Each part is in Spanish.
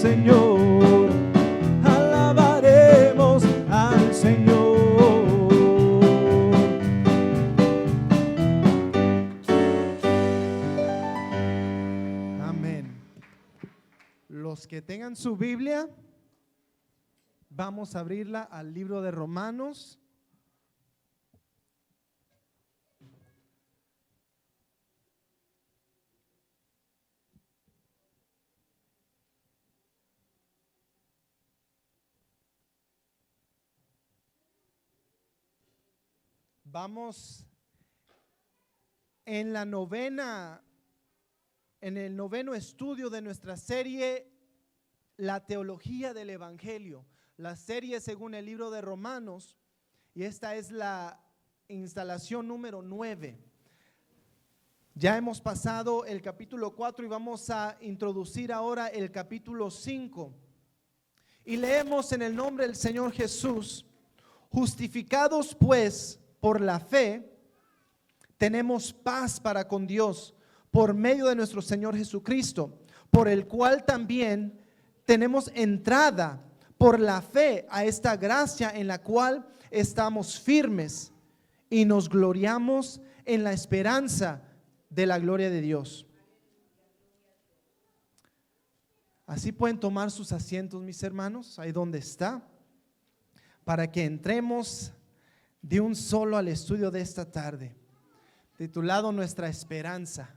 Señor, alabaremos al Señor. Amén. Los que tengan su Biblia, vamos a abrirla al libro de Romanos. Vamos en el noveno estudio de nuestra serie, La Teología del Evangelio, la serie según el libro de Romanos, y esta es la instalación número 9. Ya hemos pasado el capítulo 4 y vamos a introducir ahora el capítulo 5. Y leemos en el nombre del Señor Jesús: justificados pues por la fe, tenemos paz para con Dios por medio de nuestro Señor Jesucristo, por el cual también tenemos entrada por la fe a esta gracia en la cual estamos firmes y nos gloriamos en la esperanza de la gloria de Dios. Así pueden tomar sus asientos, mis hermanos, ahí donde está, para que entremos de un solo al estudio de esta tarde, titulado Nuestra Esperanza.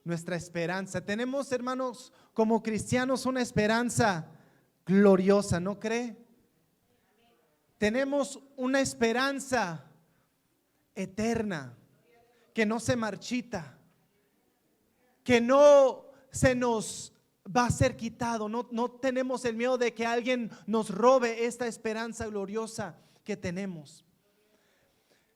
Nuestra esperanza. Tenemos, hermanos, como cristianos una esperanza gloriosa, ¿no cree? Tenemos una esperanza eterna, que no se marchita, que no se nos va a ser quitado. No tenemos el miedo de que alguien nos robe esta esperanza gloriosa que tenemos.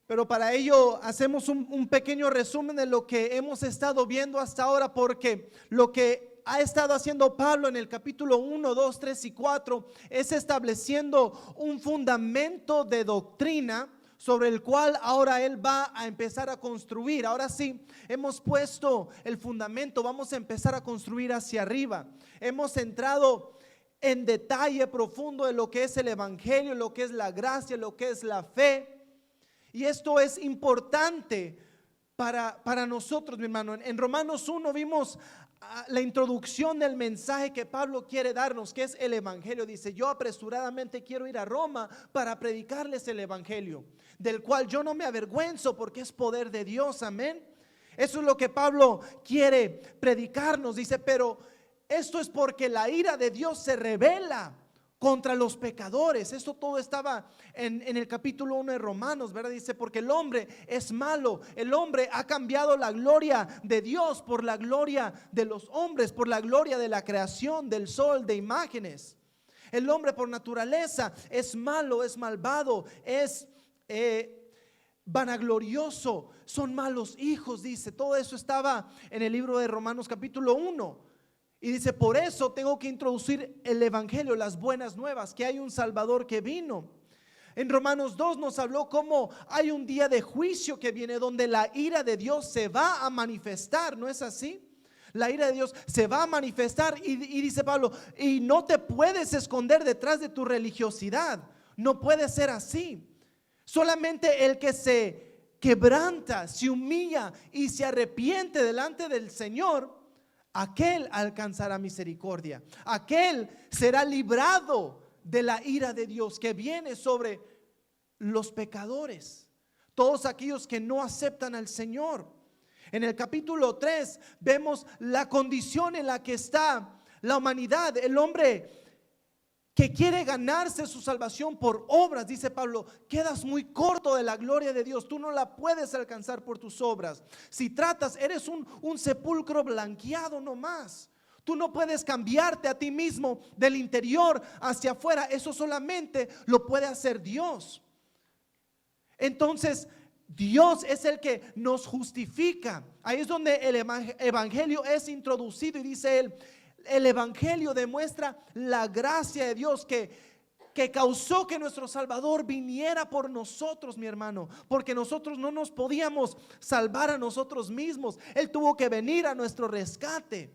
Pero para ello hacemos un pequeño resumen de lo que hemos estado viendo hasta ahora, porque lo que ha estado haciendo Pablo en el capítulo 1, 2, 3 y 4 es estableciendo un fundamento de doctrina sobre el cual ahora él va a empezar a construir. Ahora sí, hemos puesto el fundamento, vamos a empezar a construir hacia arriba. Hemos entrado en detalle profundo de lo que es el evangelio, lo que es la gracia, lo que es la fe. Y esto es importante para nosotros, mi hermano. En Romanos 1 vimos la introducción del mensaje que Pablo quiere darnos, que es el evangelio. Dice: yo apresuradamente quiero ir a Roma para predicarles el evangelio, del cual yo no me avergüenzo, porque es poder de Dios. Amén. Eso es lo que Pablo quiere predicarnos. Dice: pero esto es porque la ira de Dios se revela contra los pecadores. Esto todo estaba en el capítulo 1 de Romanos, ¿verdad? Dice: porque el hombre es malo, el hombre ha cambiado la gloria de Dios por la gloria de los hombres, por la gloria de la creación, del sol, de imágenes. El hombre por naturaleza es malo, es malvado, es vanaglorioso, son malos hijos, dice. Todo eso estaba en el libro de Romanos capítulo 1. Y dice: por eso tengo que introducir el evangelio, las buenas nuevas, que hay un Salvador que vino. En Romanos 2 nos habló cómo hay un día de juicio que viene, donde la ira de Dios se va a manifestar, ¿no es así? La ira de Dios se va a manifestar y dice Pablo: y no te puedes esconder detrás de tu religiosidad. No puede ser así. Solamente el que se quebranta, se humilla y se arrepiente delante del Señor, aquel alcanzará misericordia, aquel será librado de la ira de Dios que viene sobre los pecadores, todos aquellos que no aceptan al Señor. En el capítulo 3 vemos la condición en la que está la humanidad, el hombre que quiere ganarse su salvación por obras. Dice Pablo: quedas muy corto de la gloria de Dios, tú no la puedes alcanzar por tus obras. Si tratas, eres un sepulcro blanqueado no más. Tú no puedes cambiarte a ti mismo del interior hacia afuera. Eso solamente lo puede hacer Dios. Entonces Dios es el que nos justifica. Ahí es donde el evangelio es introducido, y dice él: el evangelio demuestra la gracia de Dios que causó que nuestro Salvador viniera por nosotros, mi hermano, porque nosotros no nos podíamos salvar a nosotros mismos. Él tuvo que venir a nuestro rescate,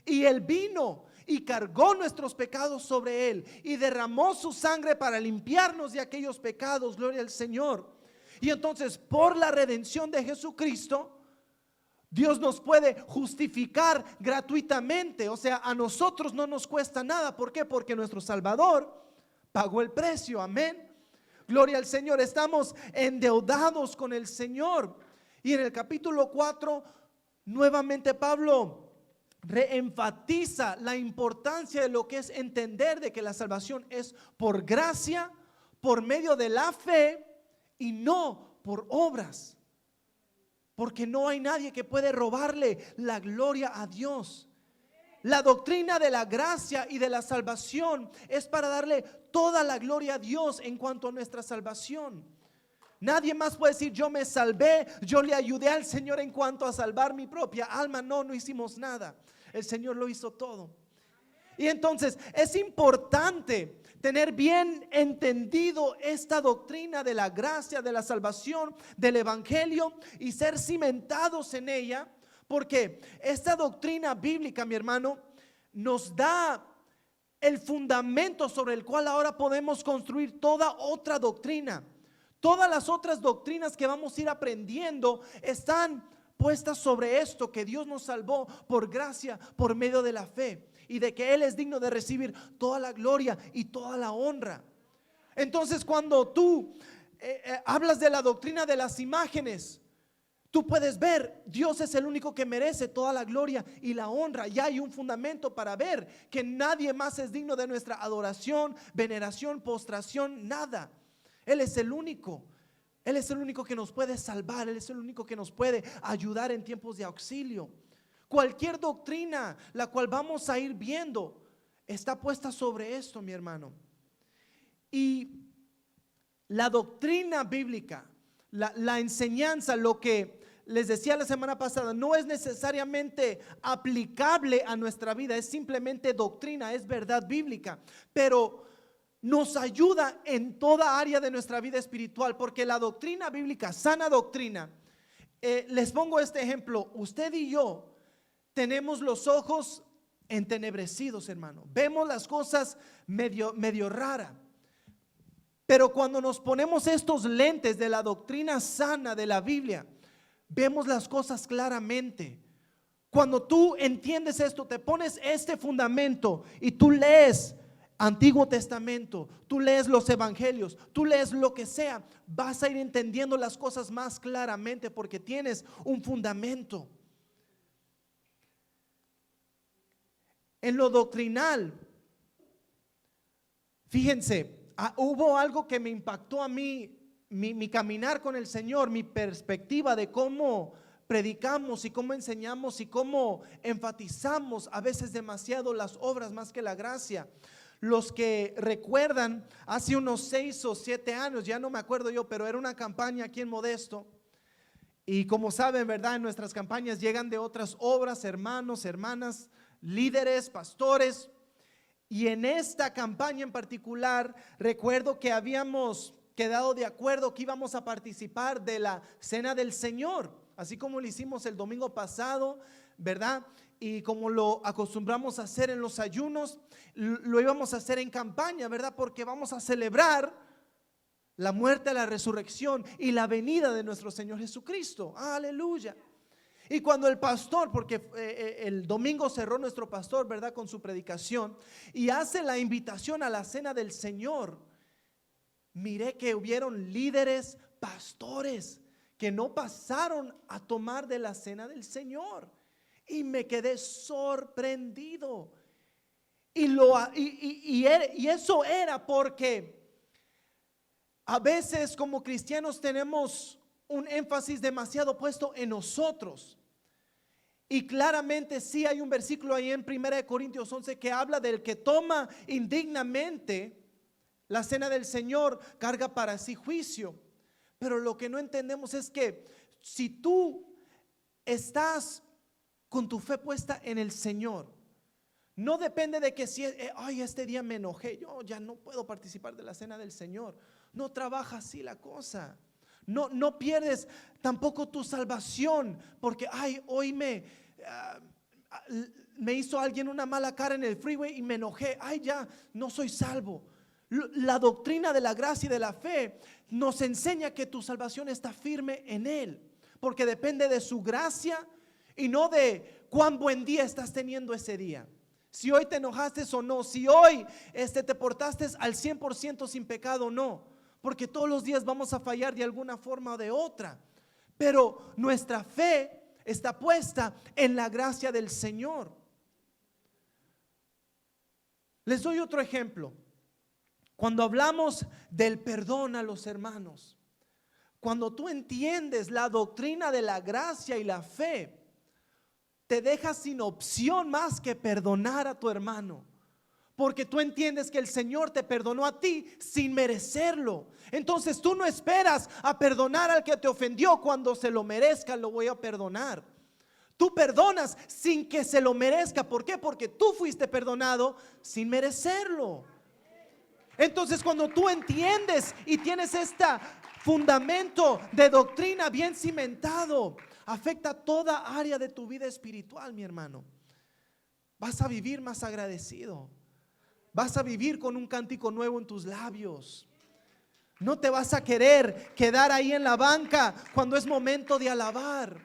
y Él vino y cargó nuestros pecados sobre él y derramó su sangre para limpiarnos de aquellos pecados. Gloria al Señor. Y entonces, por la redención de Jesucristo, Dios nos puede justificar gratuitamente. O sea, a nosotros no nos cuesta nada. ¿Por qué? Porque nuestro Salvador pagó el precio. Amén. Gloria al Señor. Estamos endeudados con el Señor. Y en el capítulo 4, nuevamente Pablo reenfatiza la importancia de lo que es entender de que la salvación es por gracia, por medio de la fe y no por obras. Porque no hay nadie que puede robarle la gloria a Dios. La doctrina de la gracia y de la salvación es para darle toda la gloria a Dios en cuanto a nuestra salvación. Nadie más puede decir yo me salvé, yo le ayudé al Señor en cuanto a salvar mi propia alma. No hicimos nada. El Señor lo hizo todo. Y entonces es importante tener bien entendido esta doctrina de la gracia, de la salvación, del evangelio y ser cimentados en ella, porque esta doctrina bíblica, mi hermano, nos da el fundamento sobre el cual ahora podemos construir toda otra doctrina. Todas las otras doctrinas que vamos a ir aprendiendo están puestas sobre esto, que Dios nos salvó por gracia, por medio de la fe, y de que Él es digno de recibir toda la gloria y toda la honra. Entonces, cuando tú hablas de la doctrina de las imágenes, tú puedes ver, Dios es el único que merece toda la gloria y la honra. Ya hay un fundamento para ver que nadie más es digno de nuestra adoración, veneración, postración, nada. Él es el único. Él es el único que nos puede salvar. Él es el único que nos puede ayudar en tiempos de auxilio. Cualquier doctrina la cual vamos a ir viendo está puesta sobre esto, mi hermano. Y la doctrina bíblica, la enseñanza, lo que les decía la semana pasada, no es necesariamente aplicable a nuestra vida, es simplemente doctrina, es verdad bíblica, pero nos ayuda en toda área de nuestra vida espiritual, porque la doctrina bíblica, sana doctrina, les pongo este ejemplo. Usted y yo tenemos los ojos entenebrecidos, hermano, vemos las cosas medio rara. Pero cuando nos ponemos estos lentes de la doctrina sana de la Biblia, vemos las cosas claramente. Cuando tú entiendes esto, te pones este fundamento y tú lees Antiguo Testamento, tú lees los evangelios, tú lees lo que sea, vas a ir entendiendo las cosas más claramente porque tienes un fundamento. En lo doctrinal, fíjense, hubo algo que me impactó a mí, mi caminar con el Señor, mi perspectiva de cómo predicamos y cómo enseñamos y cómo enfatizamos a veces demasiado las obras más que la gracia. Los que recuerdan, hace unos 6 o 7 años, ya no me acuerdo yo, pero era una campaña aquí en Modesto. Y como saben, ¿verdad? En nuestras campañas llegan de otras obras, hermanos, hermanas, líderes, pastores. Y en esta campaña en particular, recuerdo que habíamos quedado de acuerdo que íbamos a participar de la Cena del Señor, así como lo hicimos el domingo pasado, ¿verdad? Y como lo acostumbramos a hacer en los ayunos, lo íbamos a hacer en campaña, ¿verdad? Porque vamos a celebrar la muerte, la resurrección y la venida de nuestro Señor Jesucristo. Aleluya. Y cuando el pastor, porque el domingo cerró nuestro pastor, ¿verdad? Con su predicación y hace la invitación a la Cena del Señor, miré que hubieron líderes, pastores que no pasaron a tomar de la Cena del Señor. Y me quedé sorprendido. Y eso era porque a veces como cristianos tenemos un énfasis demasiado puesto en nosotros. Y claramente sí hay un versículo ahí en 1 Corintios 11 que habla del que toma indignamente la cena del Señor, carga para sí juicio. Pero lo que no entendemos es que si tú estás con tu fe puesta en el Señor, no depende de que si este día me enojé, yo ya no puedo participar de la cena del Señor. No trabaja así la cosa. No pierdes tampoco tu salvación porque hoy me hizo alguien una mala cara en el freeway y me enojé. Ay, ya, no soy salvo. La doctrina de la gracia y de la fe nos enseña que tu salvación está firme en Él, porque depende de su gracia y no de cuán buen día estás teniendo ese día. Si hoy te enojaste o no, si hoy te portaste al 100% sin pecado o no, porque todos los días vamos a fallar de alguna forma o de otra, pero nuestra fe está puesta en la gracia del Señor. Les doy otro ejemplo. Cuando hablamos del perdón a los hermanos, cuando tú entiendes la doctrina de la gracia y la fe, te dejas sin opción más que perdonar a tu hermano, porque tú entiendes que el Señor te perdonó a ti sin merecerlo. Entonces tú no esperas a perdonar al que te ofendió. Cuando se lo merezca lo voy a perdonar. Tú perdonas sin que se lo merezca. ¿Por qué? Porque tú fuiste perdonado sin merecerlo. Entonces cuando tú entiendes y tienes este fundamento de doctrina bien cimentado, afecta toda área de tu vida espiritual, mi hermano. Vas a vivir más agradecido. Vas a vivir con un cántico nuevo en tus labios. No te vas a querer quedar ahí en la banca cuando es momento de alabar.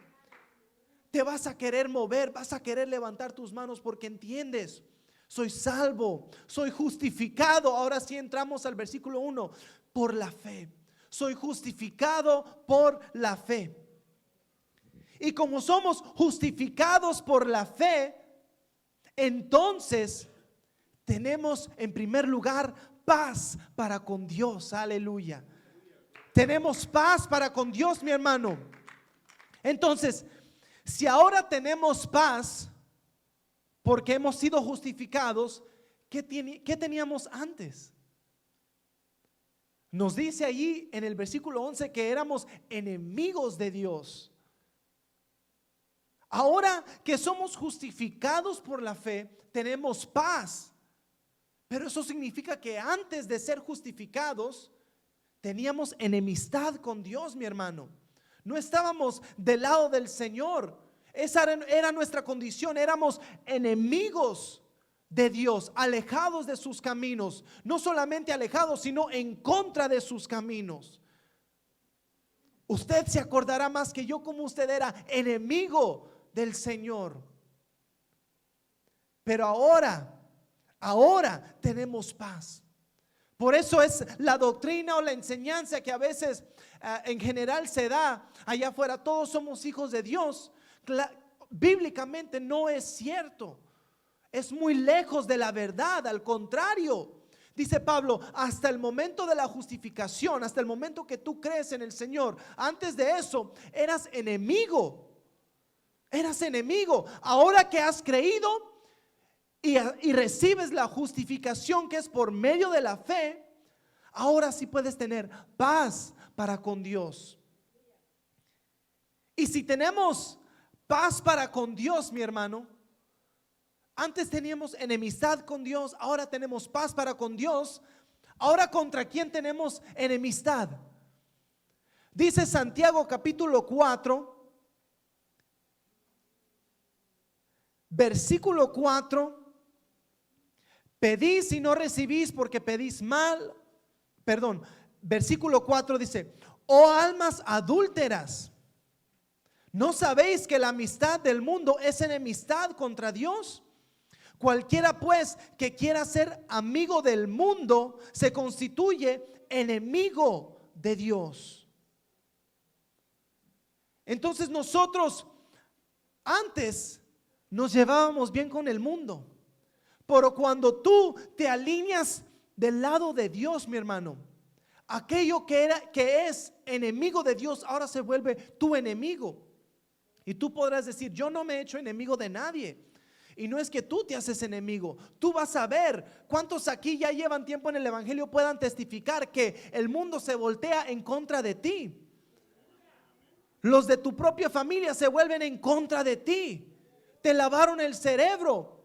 Te vas a querer mover, vas a querer levantar tus manos porque entiendes: soy salvo, soy justificado. Ahora sí entramos al versículo 1, por la fe. Soy justificado por la fe. Y como somos justificados por la fe, entonces tenemos en primer lugar paz para con Dios. Aleluya. Tenemos paz para con Dios, mi hermano. Entonces, si ahora tenemos paz porque hemos sido justificados, ¿qué teníamos antes? Nos dice allí en el versículo 11 que éramos enemigos de Dios. Ahora que somos justificados por la fe, tenemos paz. Pero eso significa que antes de ser justificados, teníamos enemistad con Dios, mi hermano. No estábamos del lado del Señor. Esa era nuestra condición. Éramos enemigos de Dios, alejados de sus caminos. No solamente alejados, sino en contra de sus caminos. Usted se acordará más que yo como usted era enemigo del Señor. Pero ahora tenemos paz. Por eso es la doctrina o la enseñanza que a veces en general se da allá afuera: todos somos hijos de Dios. Bíblicamente no es cierto. Es muy lejos de la verdad. Al contrario, dice Pablo, hasta el momento de la justificación, hasta el momento que tú crees en el Señor, antes de eso eras enemigo. Eras enemigo. Ahora que has creído y recibes la justificación que es por medio de la fe, ahora sí puedes tener paz para con Dios. Y si tenemos paz para con Dios, mi hermano, antes teníamos enemistad con Dios, ahora tenemos paz para con Dios. Ahora, ¿contra quién tenemos enemistad? Dice Santiago capítulo 4, versículo 4: pedís y no recibís porque pedís mal. Perdón, versículo 4 dice: oh almas adúlteras, ¿no sabéis que la amistad del mundo es enemistad contra Dios? Cualquiera pues que quiera ser amigo del mundo se constituye enemigo de Dios. Entonces nosotros antes nos llevábamos bien con el mundo, pero cuando tú te alineas del lado de Dios, mi hermano, aquello que es enemigo de Dios ahora se vuelve tu enemigo. Y tú podrás decir: yo no me he hecho enemigo de nadie. Y no es que tú te haces enemigo. Tú vas a ver cuántos aquí ya llevan tiempo en el evangelio puedan testificar que el mundo se voltea en contra de ti. Los de tu propia familia se vuelven en contra de ti. Te lavaron el cerebro.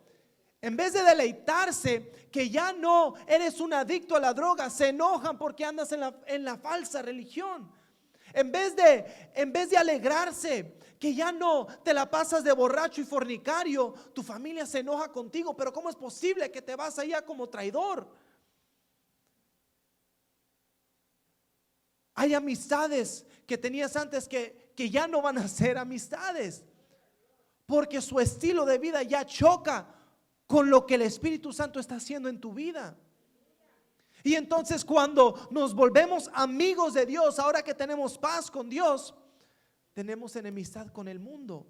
En vez de deleitarse que ya no eres un adicto a la droga, se enojan porque andas en la falsa religión. En vez de alegrarse que ya no te la pasas de borracho y fornicario, tu familia se enoja contigo. Pero ¿cómo es posible que te vas allá como traidor? Hay amistades que tenías antes que ya no van a ser amistades, porque su estilo de vida ya choca con lo que el Espíritu Santo está haciendo en tu vida. Y entonces cuando nos volvemos amigos de Dios, ahora que tenemos paz con Dios, tenemos enemistad con el mundo.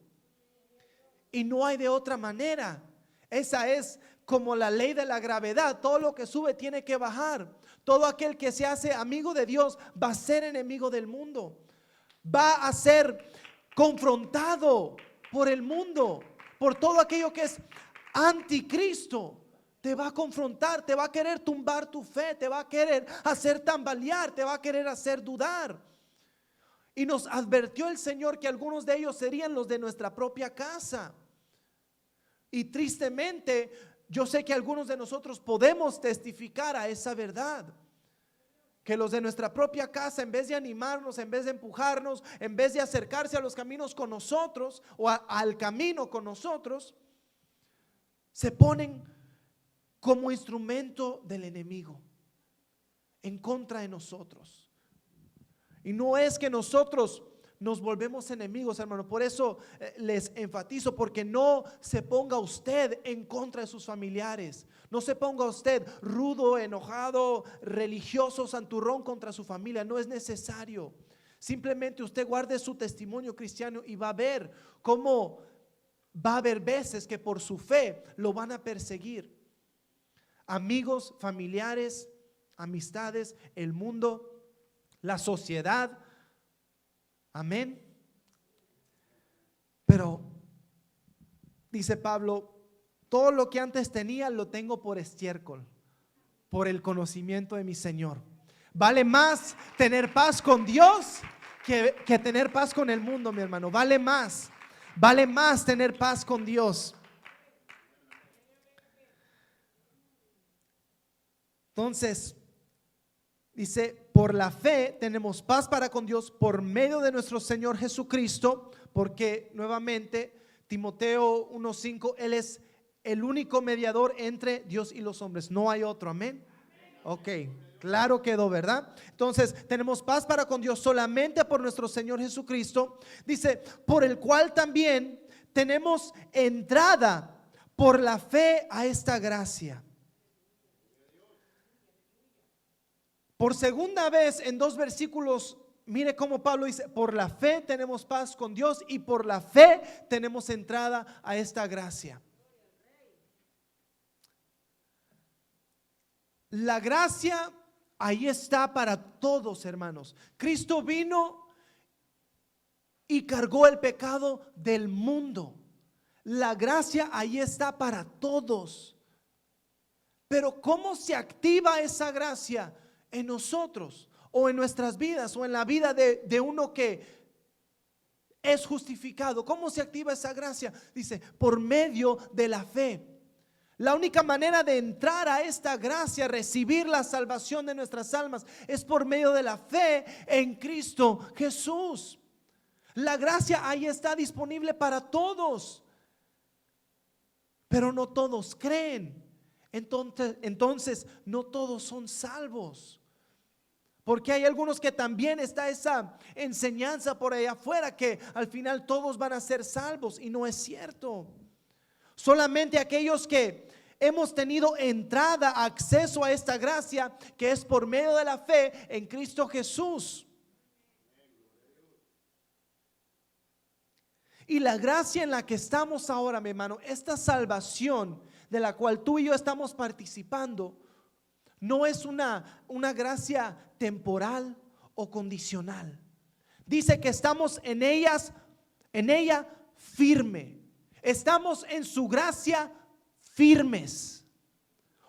Y no hay de otra manera. Esa es como la ley de la gravedad. Todo lo que sube tiene que bajar. Todo aquel que se hace amigo de Dios va a ser enemigo del mundo. Va a ser confrontado por el mundo, por todo aquello que es anticristo. Te va a confrontar, te va a querer tumbar tu fe, te va a querer hacer tambalear, te va a querer hacer dudar. Y nos advirtió el Señor que algunos de ellos serían los de nuestra propia casa. Y tristemente, yo sé que algunos de nosotros podemos testificar a esa verdad. Que los de nuestra propia casa, en vez de animarnos, en vez de empujarnos, en vez de acercarse a los caminos con nosotros o al camino con nosotros, se ponen como instrumento del enemigo en contra de nosotros. Y no es que nosotros nos volvemos enemigos, hermano. Por eso les enfatizo, porque no se ponga usted en contra de sus familiares. No se ponga usted rudo, enojado, religioso, santurrón contra su familia. No es necesario. Simplemente usted guarde su testimonio cristiano y va a ver cómo va a haber veces que por su fe lo van a perseguir. Amigos, familiares, amistades, el mundo, la sociedad. Amén. Pero dice Pablo, todo lo que antes tenía lo tengo por estiércol, por el conocimiento de mi Señor. Vale más tener paz con Dios que tener paz con el mundo, mi hermano. Vale más tener paz con Dios. Entonces, dice, por la fe tenemos paz para con Dios por medio de nuestro Señor Jesucristo, porque nuevamente Timoteo 1:5, Él es el único mediador entre Dios y los hombres, no hay otro, amén. Ok, claro quedó, ¿verdad? Entonces tenemos paz para con Dios solamente por nuestro Señor Jesucristo. Dice, por el cual también tenemos entrada por la fe a esta gracia. Por segunda vez en 2 versículos, mire cómo Pablo dice, por la fe tenemos paz con Dios y por la fe tenemos entrada a esta gracia. La gracia ahí está para todos, hermanos. Cristo vino y cargó el pecado del mundo. La gracia ahí está para todos. Pero ¿cómo se activa esa gracia en nosotros o en nuestras vidas o en la vida de uno que es justificado? ¿Cómo se activa esa gracia? Dice, por medio de la fe. La única manera de entrar a esta gracia, recibir la salvación de nuestras almas, es por medio de la fe en Cristo Jesús. La gracia ahí está disponible para todos, pero no todos creen. Entonces no todos son salvos. Porque hay algunos que también está esa enseñanza por allá afuera que al final todos van a ser salvos, y no es cierto. Solamente aquellos que hemos tenido entrada, acceso a esta gracia, que es por medio de la fe en Cristo Jesús. Y la gracia en la que estamos ahora, mi hermano, esta salvación de la cual tú y yo estamos participando, no es una gracia temporal o condicional. Dice que estamos en ella firme. Estamos en su gracia firmes.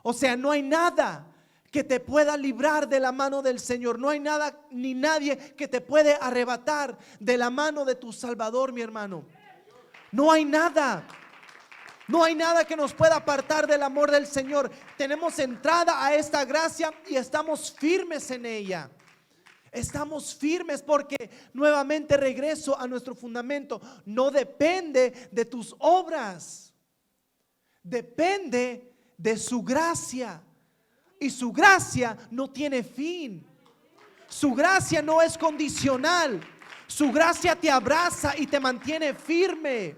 O sea, no hay nada que te pueda librar de la mano del Señor. No hay nada ni nadie que te puede arrebatar de la mano de tu Salvador, mi hermano. No hay nada. No hay nada que nos pueda apartar del amor del Señor. Tenemos entrada a esta gracia y estamos firmes en ella. Estamos firmes porque nuevamente regreso a nuestro fundamento. No depende de tus obras, depende de su gracia. Y su gracia no tiene fin. Su gracia no es condicional. Su gracia te abraza y te mantiene firme.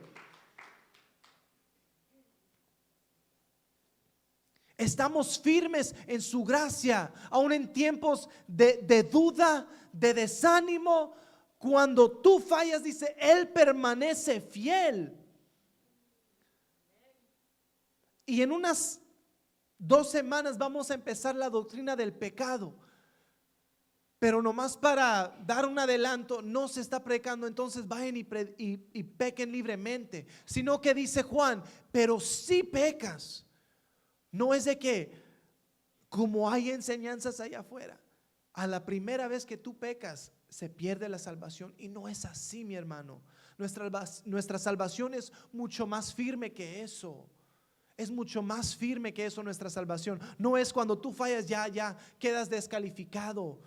Estamos firmes en su gracia, aún en tiempos de duda, de desánimo. Cuando tú fallas, dice, Él permanece fiel. Y en unas 2 semanas vamos a empezar la doctrina del pecado. Pero nomás para dar un adelanto, no se está predicando entonces vayan y pequen libremente, sino que dice Juan, pero si pecas. No es de que, como hay enseñanzas allá afuera, a la primera vez que tú pecas se pierde la salvación. Y no es así, mi hermano. Nuestra salvación es mucho más firme que eso. Es mucho más firme que eso nuestra salvación. No es cuando tú fallas ya quedas descalificado.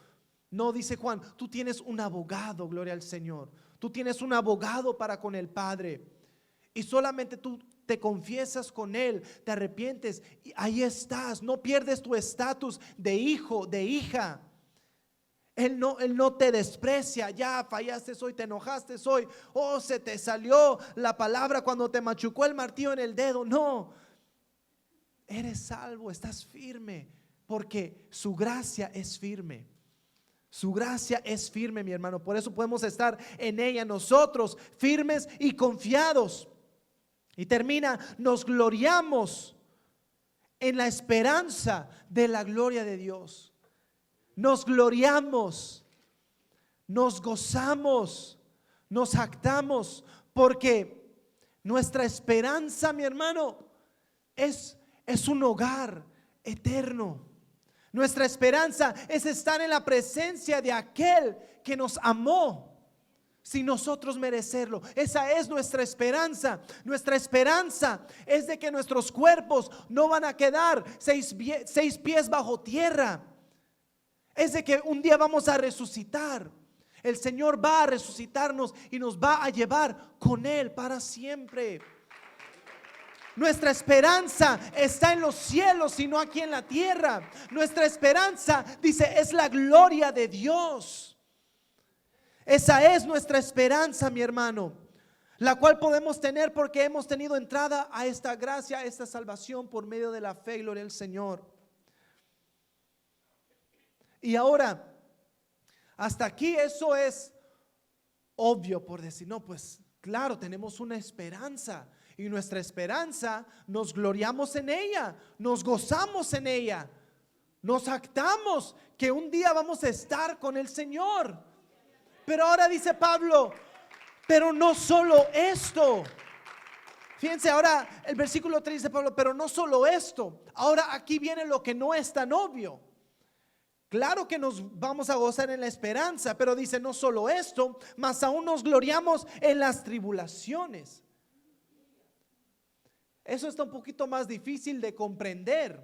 No, dice Juan, tú tienes un abogado, gloria al Señor. Tú tienes un abogado para con el Padre. Y solamente tú te confiesas con Él, te arrepientes y ahí estás. No pierdes tu estatus de hijo, de hija. Él no te desprecia. Ya fallaste hoy, te enojaste hoy, oh, se te salió la palabra cuando te machucó el martillo en el dedo. No, eres salvo, estás firme porque su gracia es firme. Su gracia es firme, mi hermano. Por eso podemos estar en ella nosotros firmes y confiados. Y termina, nos gloriamos en la esperanza de la gloria de Dios. Nos gloriamos, nos gozamos, nos jactamos, porque nuestra esperanza, mi hermano, es un hogar eterno. Nuestra esperanza es estar en la presencia de aquel que nos amó sin nosotros merecerlo. Esa es nuestra esperanza. Nuestra esperanza es de que nuestros cuerpos no van a quedar 6 pies bajo tierra. Es de que un día vamos a resucitar. El Señor va a resucitarnos y nos va a llevar con Él para siempre. Nuestra esperanza está en los cielos y no aquí en la tierra. Nuestra esperanza, dice, es la gloria de Dios. Esa es nuestra esperanza, mi hermano, la cual podemos tener porque hemos tenido entrada a esta gracia, a esta salvación por medio de la fe, gloria al Señor. Y ahora, hasta aquí eso es obvio por decir, no, pues claro, tenemos una esperanza. Y nuestra esperanza, nos gloriamos en ella, nos gozamos en ella, nos jactamos que un día vamos a estar con el Señor. Pero ahora dice Pablo, pero no solo esto. Fíjense ahora el versículo 3 dice Pablo, pero no solo esto. Ahora aquí viene lo que no es tan obvio. Claro que nos vamos a gozar en la esperanza, pero dice no solo esto, mas aún nos gloriamos en las tribulaciones. Eso está un poquito más difícil de comprender,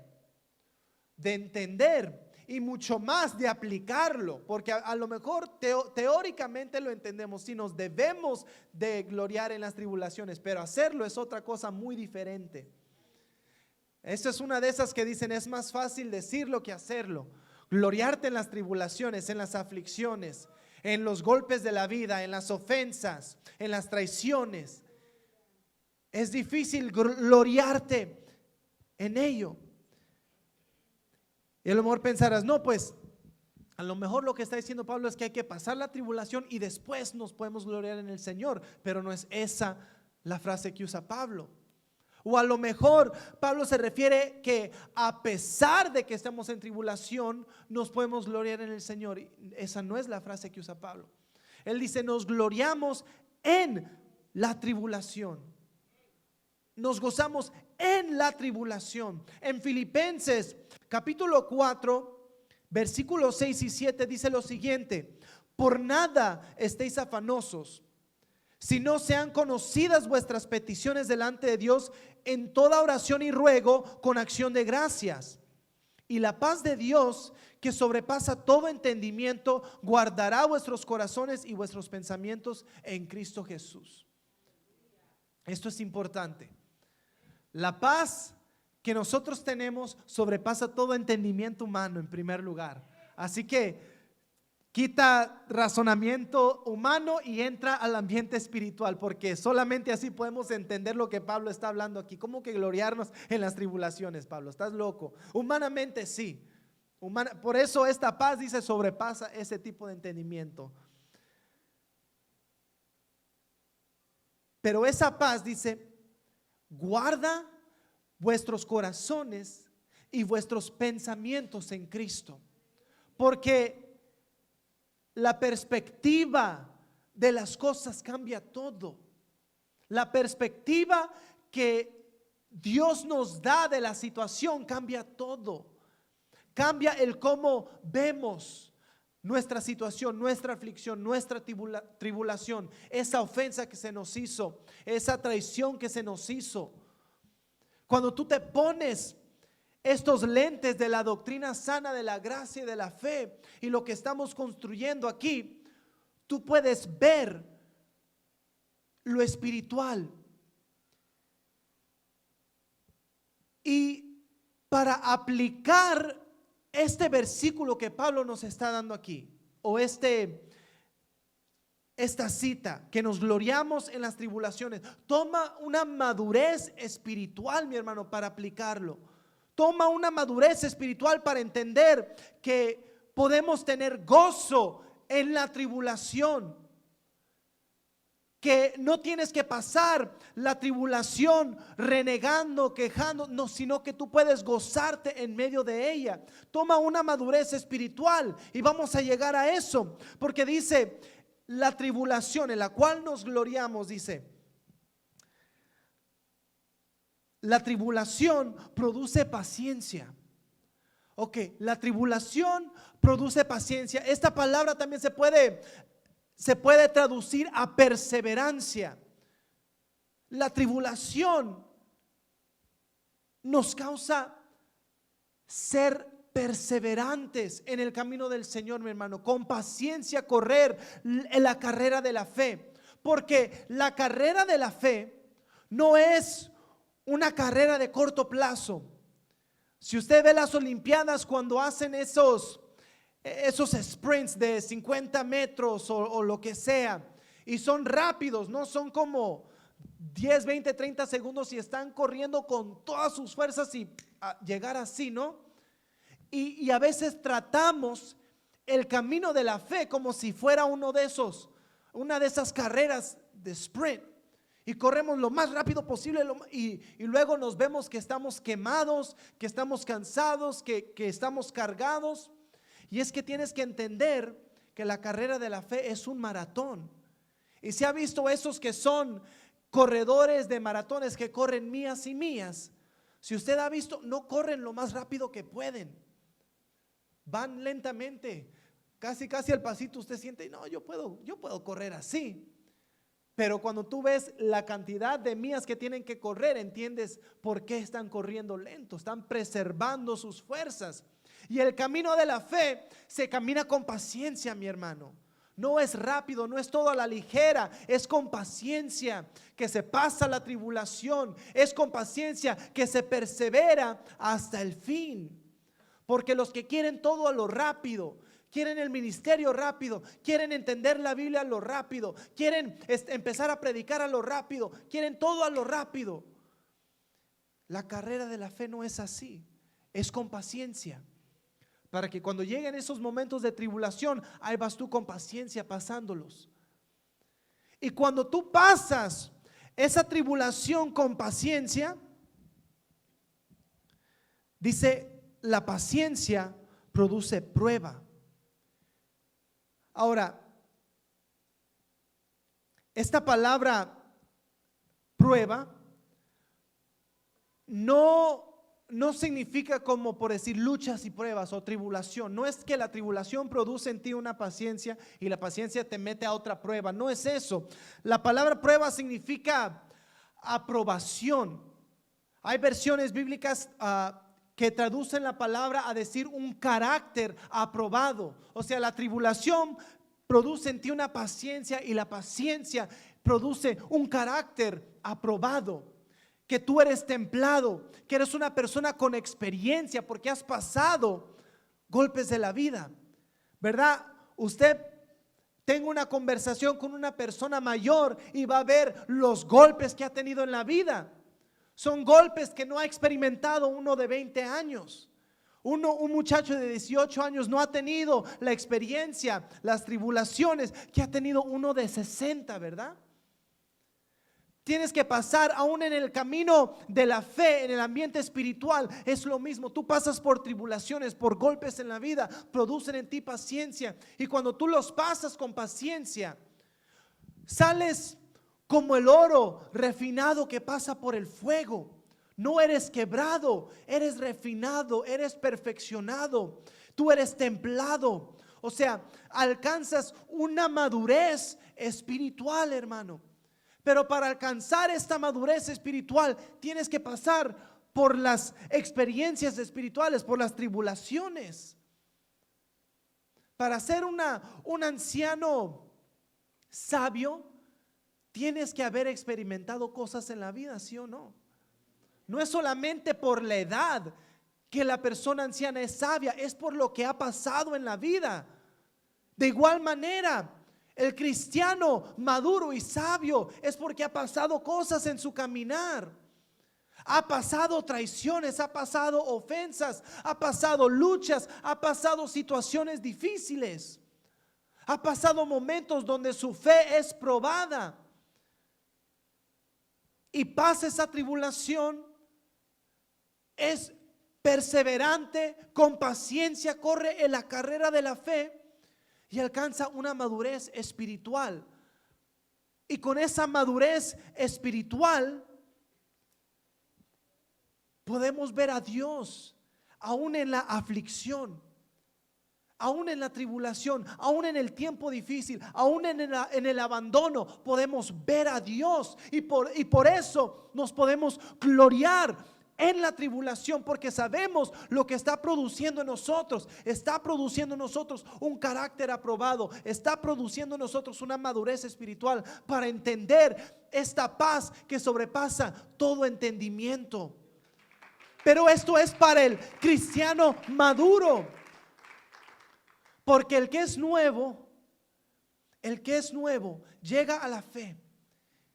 de entender y mucho más de aplicarlo, porque a lo mejor teóricamente lo entendemos, si nos debemos de gloriar en las tribulaciones, pero hacerlo es otra cosa muy diferente. Esta es una de esas que dicen es más fácil decirlo que hacerlo. Gloriarte en las tribulaciones, en las aflicciones, en los golpes de la vida, en las ofensas, en las traiciones. Es difícil gloriarte en ello. Y a lo mejor pensarás, no, pues a lo mejor lo que está diciendo Pablo es que hay que pasar la tribulación y después nos podemos gloriar en el Señor. Pero no es esa la frase que usa Pablo. O a lo mejor Pablo se refiere que a pesar de que estemos en tribulación, nos podemos gloriar en el Señor. Y esa no es la frase que usa Pablo. Él dice, nos gloriamos en la tribulación. Nos gozamos en la tribulación. En Filipenses capítulo 4, versículos 6 y 7 dice lo siguiente: por nada estéis afanosos, si no sean conocidas vuestras peticiones delante de Dios en toda oración y ruego con acción de gracias. y la paz de Dios, que sobrepasa todo entendimiento, guardará vuestros corazones y vuestros pensamientos en Cristo Jesús. Esto es importante. La paz que nosotros tenemos sobrepasa todo entendimiento humano en primer lugar. Así que quita razonamiento humano y entra al ambiente espiritual, porque solamente así podemos entender lo que Pablo está hablando aquí. ¿Cómo que gloriarnos en las tribulaciones, Pablo? ¿Estás loco? Humanamente sí. Por eso esta paz, dice, sobrepasa ese tipo de entendimiento. Pero esa paz, dice, guarda vuestros corazones y vuestros pensamientos en Cristo, porque la perspectiva de las cosas cambia todo. La perspectiva que Dios nos da de la situación cambia todo. Cambia el cómo vemos nuestra situación, nuestra aflicción, nuestra tribulación, esa ofensa que se nos hizo, esa traición que se nos hizo. Cuando tú te pones estos lentes de la doctrina sana de la gracia y de la fe y lo que estamos construyendo aquí, tú puedes ver lo espiritual. Y para aplicar este versículo que Pablo nos está dando aquí, o esta cita, que nos gloriamos en las tribulaciones, toma una madurez espiritual, mi hermano, para aplicarlo. Toma una madurez espiritual para entender que podemos tener gozo en la tribulación, que no tienes que pasar la tribulación renegando, quejando, no, sino que tú puedes gozarte en medio de ella. Toma una madurez espiritual y vamos a llegar a eso, porque dice, la tribulación en la cual nos gloriamos, dice, la tribulación produce paciencia. Ok, la tribulación produce paciencia. Esta palabra también se puede traducir a perseverancia. La tribulación nos causa ser perseverantes en el camino del Señor, mi hermano, con paciencia correr en la carrera de la fe, porque la carrera de la fe no es una carrera de corto plazo. Si usted ve las Olimpiadas, cuando hacen esos sprints de 50 metros o lo que sea, y son rápidos, no son como 10, 20, 30 segundos y están corriendo con todas sus fuerzas y llegar así, ¿no? Y a veces tratamos el camino de la fe como si fuera una de esas carreras de sprint. Y corremos lo más rápido posible y luego nos vemos que estamos quemados, que estamos cansados, que estamos cargados. Y es que tienes que entender que la carrera de la fe es un maratón. Y se ha visto esos que son corredores de maratones que corren millas y millas. Si usted ha visto, no corren lo más rápido que pueden. Van lentamente, casi al pasito. Usted siente, no, yo puedo correr así. Pero cuando tú ves la cantidad de millas que tienen que correr, entiendes por qué están corriendo lento. Están preservando sus fuerzas. Y el camino de la fe se camina con paciencia, mi hermano. No es rápido, no es todo a la ligera. Es con paciencia que se pasa la tribulación. Es con paciencia que se persevera hasta el fin. Porque los que quieren todo a lo rápido, quieren el ministerio rápido, quieren entender la Biblia a lo rápido, quieren empezar a predicar a lo rápido, quieren todo a lo rápido. La carrera de la fe no es así, es con paciencia, para que cuando lleguen esos momentos de tribulación, ahí vas tú con paciencia pasándolos. Y cuando tú pasas esa tribulación con paciencia, dice, la paciencia produce prueba. Ahora, esta palabra prueba no significa como por decir luchas y pruebas o tribulación. No es que la tribulación produce en ti una paciencia y la paciencia te mete a otra prueba. No es eso. La palabra prueba significa aprobación. Hay versiones bíblicas que traducen la palabra a decir un carácter aprobado. O sea, la tribulación produce en ti una paciencia y la paciencia produce un carácter aprobado. Que tú eres templado, que eres una persona con experiencia porque has pasado golpes de la vida, ¿verdad? Usted tenga una conversación con una persona mayor y va a ver los golpes que ha tenido en la vida. Son golpes que no ha experimentado uno de 20 años. Un muchacho de 18 años no ha tenido la experiencia, las tribulaciones que ha tenido uno de 60, ¿verdad? Tienes que pasar aún en el camino de la fe, en el ambiente espiritual. Es lo mismo, tú pasas por tribulaciones, por golpes en la vida, producen en ti paciencia. Y cuando tú los pasas con paciencia, sales como el oro refinado que pasa por el fuego. No eres quebrado, eres refinado, eres perfeccionado. Tú eres templado. O sea, alcanzas una madurez espiritual, hermano. Pero para alcanzar esta madurez espiritual tienes que pasar por las experiencias espirituales, por las tribulaciones. Para ser un anciano sabio, tienes que haber experimentado cosas en la vida, ¿sí o no? No es solamente por la edad que la persona anciana es sabia, es por lo que ha pasado en la vida. De igual manera, el cristiano maduro y sabio es porque ha pasado cosas en su caminar. Ha pasado traiciones, ha pasado ofensas, ha pasado luchas, ha pasado situaciones difíciles. Ha pasado momentos donde su fe es probada. Y pasa esa tribulación, es perseverante, con paciencia corre en la carrera de la fe y alcanza una madurez espiritual. Y con esa madurez espiritual podemos ver a Dios aún en la aflicción, aún en la tribulación, aún en el tiempo difícil, aún en el abandono. Podemos ver a Dios y por eso nos podemos gloriar en la tribulación, porque sabemos lo que está produciendo en nosotros. Está produciendo en nosotros un carácter aprobado, está produciendo en nosotros una madurez espiritual para entender esta paz que sobrepasa todo entendimiento. Pero esto es para el cristiano maduro, porque el que es nuevo llega a la fe.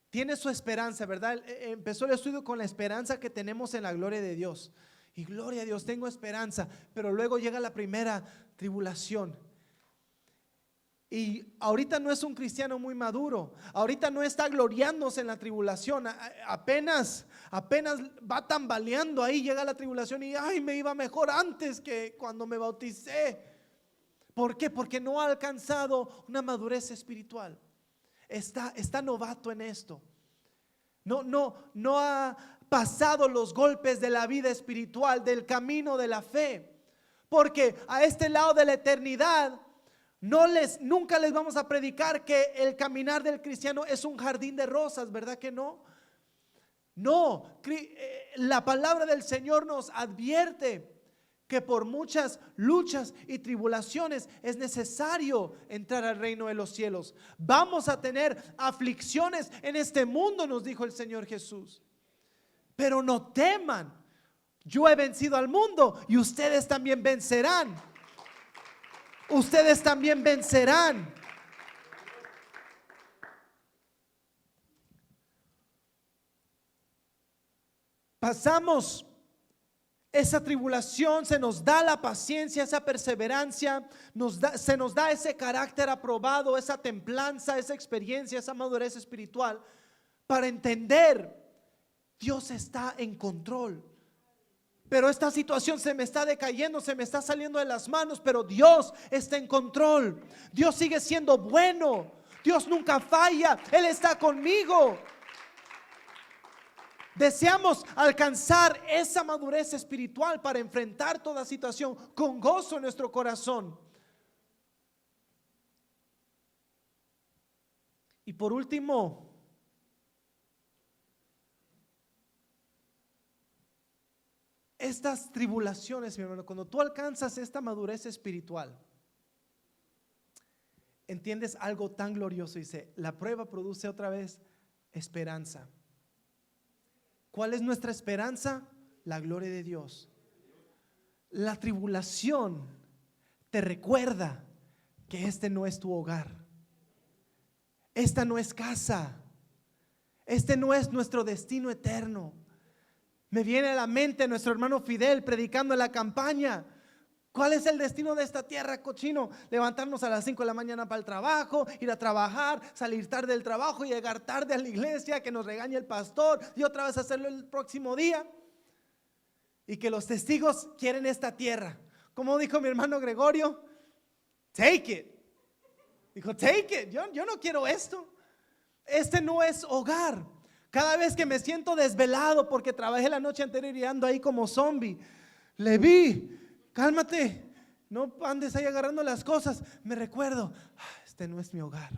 Tiene su esperanza, ¿verdad? Empezó el estudio con la esperanza que tenemos en la gloria de Dios. Y gloria a Dios, tengo esperanza. Pero luego llega la primera tribulación. Y ahorita no es un cristiano muy maduro. Ahorita no está gloriándose en la tribulación. Apenas va tambaleando ahí. Llega la tribulación y ay, me iba mejor antes que cuando me bauticé. ¿Por qué? Porque no ha alcanzado una madurez espiritual. Está novato en esto. No ha pasado los golpes de la vida espiritual, del camino de la fe. Porque a este lado de la eternidad nunca les vamos a predicar que el caminar del cristiano es un jardín de rosas, ¿verdad que no? No, la palabra del Señor nos advierte que por muchas luchas y tribulaciones es necesario entrar al reino de los cielos. Vamos a tener aflicciones en este mundo, nos dijo el Señor Jesús. Pero no teman, yo he vencido al mundo y ustedes también vencerán. Ustedes también vencerán. Pasamos esa tribulación, se nos da la paciencia, esa perseverancia, se nos da ese carácter aprobado, esa templanza, esa experiencia, esa madurez espiritual para entender Dios está en control. Pero esta situación se me está decayendo, se me está saliendo de las manos, pero Dios está en control. Dios sigue siendo bueno. Dios nunca falla. Él está conmigo. Deseamos alcanzar esa madurez espiritual para enfrentar toda situación con gozo en nuestro corazón. Y por último, estas tribulaciones, mi hermano, cuando tú alcanzas esta madurez espiritual, entiendes algo tan glorioso. Dice, la prueba produce otra vez esperanza. ¿Cuál es nuestra esperanza? La gloria de Dios. La tribulación te recuerda que este no es tu hogar, esta no es casa, este no es nuestro destino eterno. Me viene a la mente nuestro hermano Fidel predicando en la campaña. ¿Cuál es el destino de esta tierra, cochino? Levantarnos a las 5 de la mañana para el trabajo, ir a trabajar, salir tarde del trabajo, llegar tarde a la iglesia, que nos regañe el pastor y otra vez hacerlo el próximo día. Y que los testigos quieren esta tierra. Como dijo mi hermano Gregorio, take it. Dijo, take it. Yo no quiero esto. Este no es hogar. Cada vez que me siento desvelado porque trabajé la noche anterior y ando ahí como zombie, le vi, cálmate, no andes ahí agarrando las cosas. Me recuerdo, este no es mi hogar.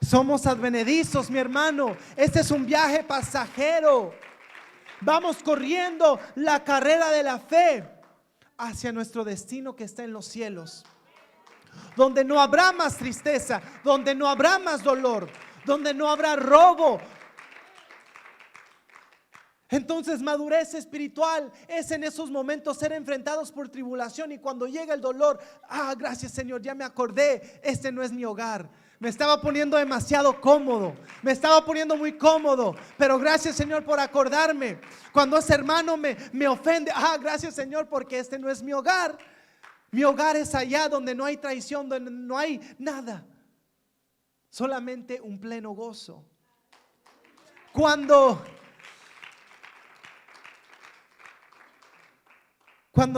Somos advenedizos, mi hermano. Este es un viaje pasajero. Vamos corriendo la carrera de la fe hacia nuestro destino que está en los cielos, donde no habrá más tristeza, donde no habrá más dolor, donde no habrá robo. Entonces, madurez espiritual es en esos momentos ser enfrentados por tribulación, y cuando llega el dolor, gracias Señor, ya me acordé, este no es mi hogar. Me estaba poniendo demasiado cómodo, me estaba poniendo muy cómodo, pero gracias Señor por acordarme. Cuando ese hermano me ofende, gracias Señor porque este no es mi hogar. Mi hogar es allá donde no hay traición, donde no hay nada, solamente un pleno gozo. Cuando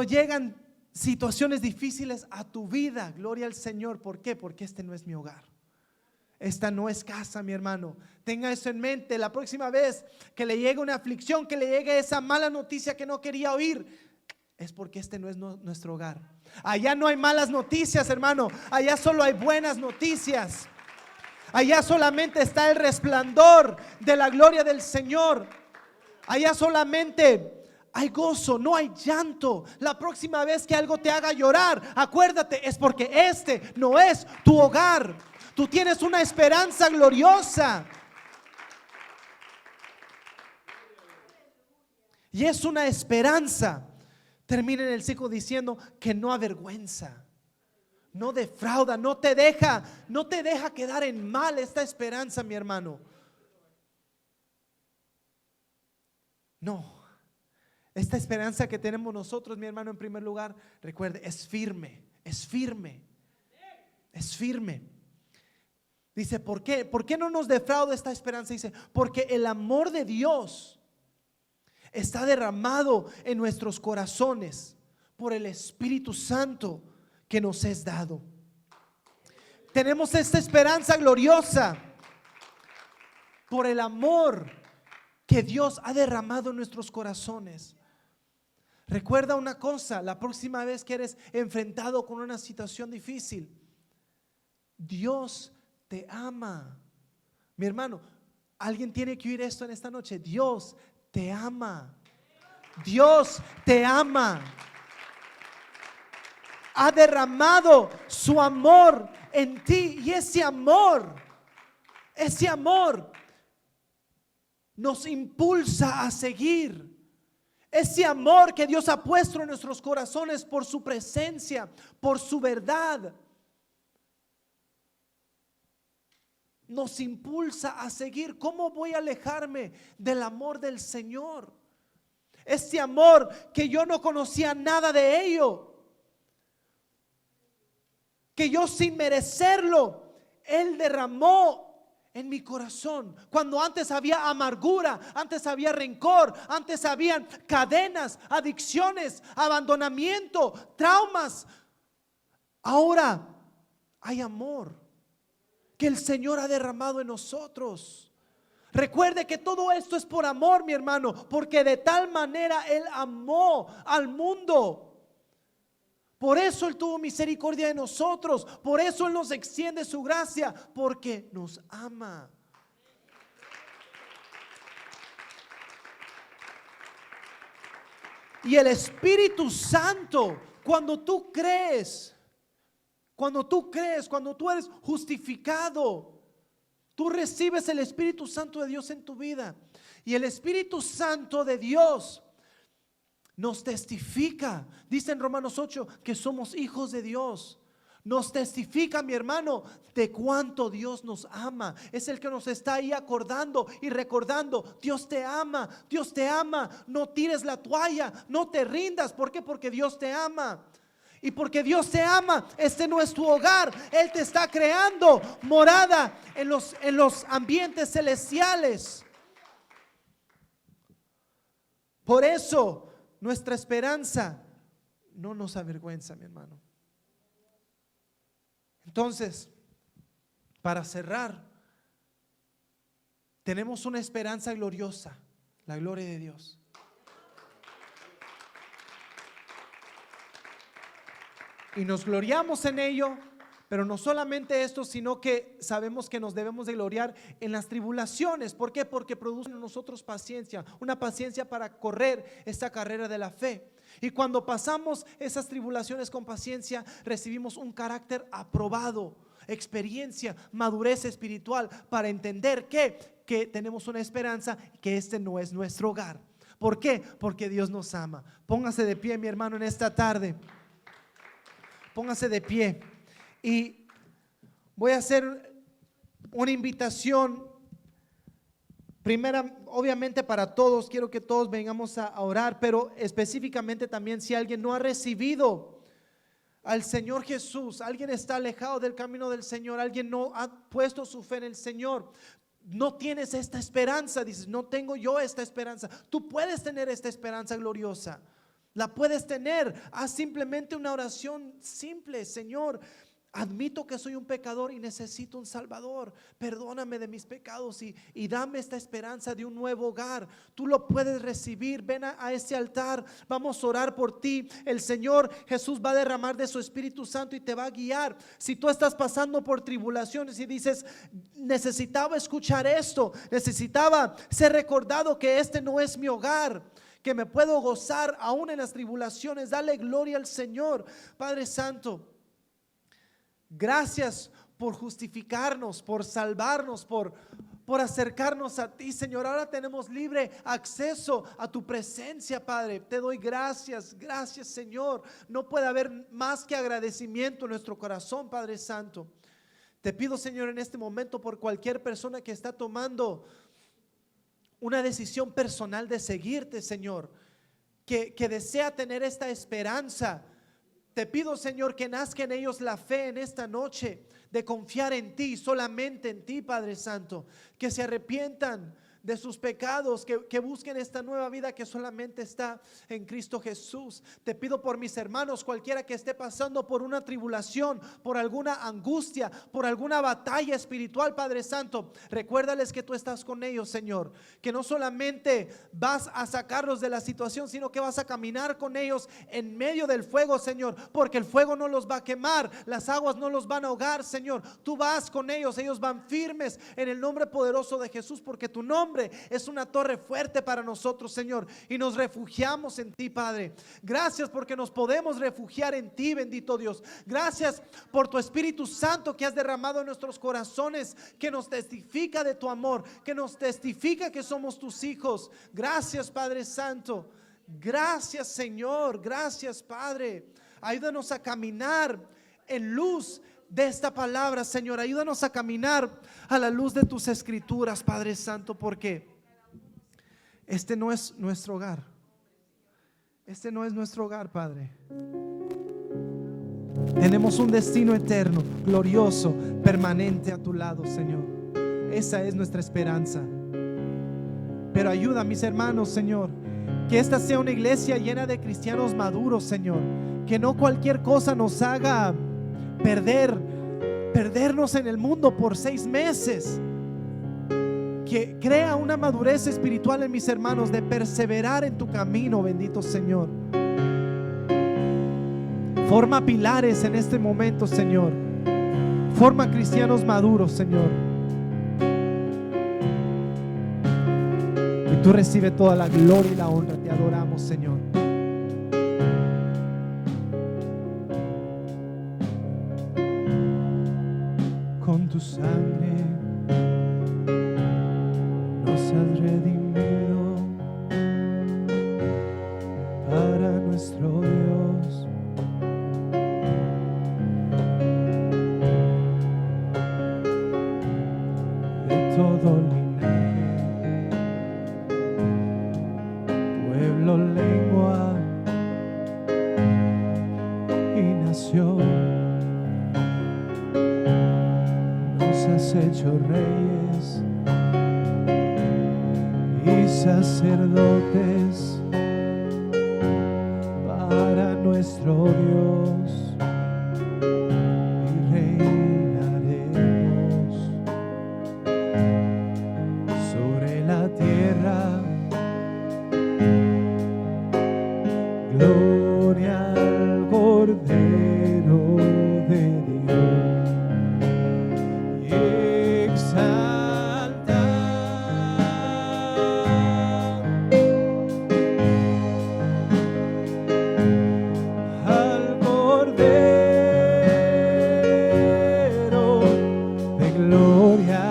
llegan situaciones difíciles a tu vida, gloria al Señor. ¿Por qué? Porque este no es mi hogar. Esta no es casa, mi hermano. Tenga eso en mente. La próxima vez que le llegue una aflicción, que le llegue esa mala noticia que no quería oír, es porque este no es nuestro hogar. Allá no hay malas noticias, hermano. Allá solo hay buenas noticias. Allá solamente está el resplandor de la gloria del Señor. Allá solamente hay gozo, no hay llanto. La próxima vez que algo te haga llorar, acuérdate, es porque este no es tu hogar. Tú tienes una esperanza gloriosa. Y es una esperanza. Termina en el 5 diciendo que no avergüenza, no defrauda, no te deja quedar en mal esta esperanza, mi hermano. No. Esta esperanza que tenemos nosotros, mi hermano, en primer lugar, recuerde, es firme, es firme, es firme. Dice, ¿por qué? ¿Por qué no nos defrauda esta esperanza? Dice, porque el amor de Dios está derramado en nuestros corazones por el Espíritu Santo que nos es dado. Tenemos esta esperanza gloriosa por el amor que Dios ha derramado en nuestros corazones. Recuerda una cosa, la próxima vez que eres enfrentado con una situación difícil, Dios te ama. Mi hermano, alguien tiene que oír esto en esta noche. Dios te ama. Dios te ama. Ha derramado su amor en ti, y ese amor nos impulsa a seguir. Ese amor que Dios ha puesto en nuestros corazones por su presencia, por su verdad, nos impulsa a seguir. ¿Cómo voy a alejarme del amor del Señor? Ese amor que yo no conocía nada de ello, que yo sin merecerlo, Él derramó en mi corazón. Cuando antes había amargura, antes había rencor, antes habían cadenas, adicciones, abandonamiento, traumas, ahora hay amor que el Señor ha derramado en nosotros. Recuerde que todo esto es por amor, mi hermano, porque de tal manera Él amó al mundo. Por eso Él tuvo misericordia de nosotros, por eso Él nos extiende su gracia, porque nos ama. Y el Espíritu Santo, cuando tú crees, cuando tú eres justificado, tú recibes el Espíritu Santo de Dios en tu vida. Y el Espíritu Santo de Dios nos testifica. Dice en Romanos 8 que somos hijos de Dios. Nos testifica, mi hermano, de cuánto Dios nos ama. Es el que nos está ahí acordando y recordando. Dios te ama, Dios te ama. No tires la toalla, no te rindas. ¿Por qué? Porque Dios te ama. Y porque Dios te ama, este no es tu hogar. Él te está creando morada en los ambientes celestiales. Por eso nuestra esperanza no nos avergüenza, mi hermano. Entonces, para cerrar, tenemos una esperanza gloriosa, la gloria de Dios. Y nos gloriamos en ello, pero no solamente esto, sino que sabemos que nos debemos de gloriar en las tribulaciones. ¿Por qué? Porque producen en nosotros paciencia, una paciencia para correr esta carrera de la fe. Y cuando pasamos esas tribulaciones con paciencia, recibimos un carácter aprobado, experiencia, madurez espiritual para entender que tenemos una esperanza, que este no es nuestro hogar. ¿Por qué? Porque Dios nos ama. Póngase de pie, mi hermano, en esta tarde. Póngase de pie. Y voy a hacer una invitación. Primera, obviamente para todos, quiero que todos vengamos a orar, pero específicamente también si alguien no ha recibido al Señor Jesús, alguien está alejado del camino del Señor, alguien no ha puesto su fe en el Señor, no tienes esta esperanza, dices, no tengo yo esta esperanza. Tú puedes tener esta esperanza gloriosa, la puedes tener. Haz simplemente una oración simple: Señor, admito que soy un pecador y necesito un Salvador. Perdóname de mis pecados y dame esta esperanza de un nuevo hogar. Tú lo puedes recibir. Ven a ese altar. Vamos a orar por ti. El Señor Jesús va a derramar de su Espíritu Santo y te va a guiar. Si tú estás pasando por tribulaciones y dices, necesitaba escuchar esto, necesitaba ser recordado que este no es mi hogar, que me puedo gozar aún en las tribulaciones, dale gloria al Señor. Padre Santo, gracias por justificarnos, por salvarnos, por acercarnos a ti, Señor. Ahora tenemos libre acceso a tu presencia, Padre. Te doy gracias, gracias, Señor. No puede haber más que agradecimiento en nuestro corazón, Padre Santo. Te pido, Señor, en este momento por cualquier persona que está tomando una decisión personal de seguirte, Señor, que desea tener esta esperanza. Te pido, Señor, que nazca en ellos la fe en esta noche de confiar en ti, solamente en ti, Padre Santo. Que se arrepientan de sus pecados, que busquen esta nueva vida que solamente está en Cristo Jesús. Te pido por mis hermanos, cualquiera que esté pasando por una tribulación, por alguna angustia, por alguna batalla espiritual, Padre Santo, recuérdales que tú estás con ellos, Señor, que no solamente vas a sacarlos de la situación, sino que vas a caminar con ellos en medio del fuego, Señor, porque el fuego no los va a quemar, las aguas no los van a ahogar, Señor. Tú vas con ellos, ellos van firmes en el nombre poderoso de Jesús, porque tu nombre es una torre fuerte para nosotros, Señor, y nos refugiamos en ti, Padre. Gracias porque nos podemos refugiar en ti, bendito Dios. Gracias por tu Espíritu Santo que has derramado en nuestros corazones, que nos testifica de tu amor, que nos testifica que somos tus hijos. Gracias, Padre Santo. Gracias, Señor. Gracias, Padre. Ayúdanos a caminar en luz de esta palabra, Señor. Ayúdanos a caminar a la luz de tus escrituras, Padre Santo, porque este no es nuestro hogar. Este no es nuestro hogar, Padre. Tenemos un destino eterno, glorioso, permanente a tu lado, Señor. Esa es nuestra esperanza. Pero ayuda a mis hermanos, Señor, que esta sea una iglesia llena de cristianos maduros, Señor. Que no cualquier cosa nos haga perdernos en el mundo por 6 meses. Que crea una madurez espiritual en mis hermanos de perseverar en tu camino, bendito Señor. Forma pilares en este momento, Señor. Forma cristianos maduros, Señor. Y tú recibe toda la gloria y la honra. Te adoramos, Señor. sangre nos has redimido para nuestro Dios. De todo linaje, pueblo, lengua y nación, nos has hecho reyes y sacerdotes para nuestro Dios, y reinaremos sobre la tierra. Gloria al Cordero de Dios, y exalta al Cordero de gloria.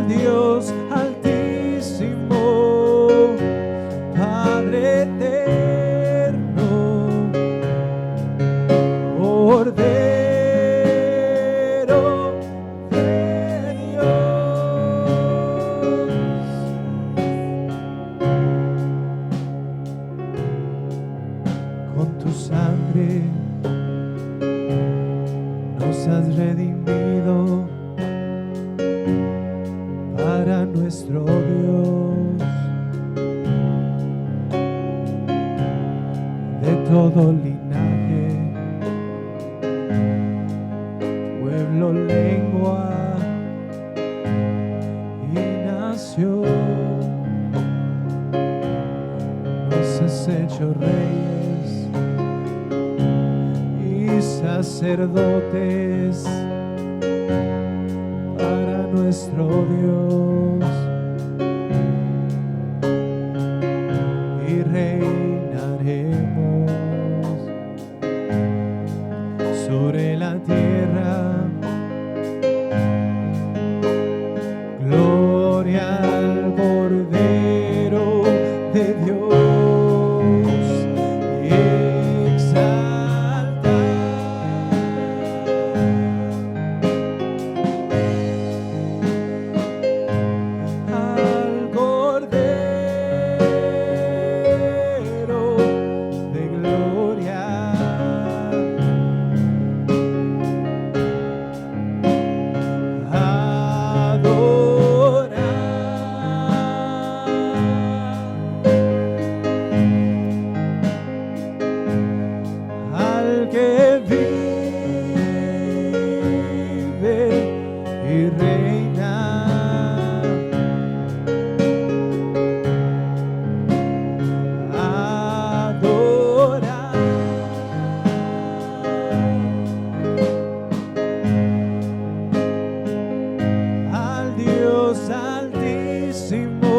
Dios altísimo, Padre eterno, Cordero de Dios. Con tu sangre nos has redimido para nuestro Dios. De todo linaje, pueblo, lengua y nación, nos has hecho reyes y sacerdotes para nuestro Dios, y reinaremos sobre la tierra. Gloria al Cordero de Dios, y exalta al Cordero de gloria. Adora al que vive y reina. Adora al Dios altísimo,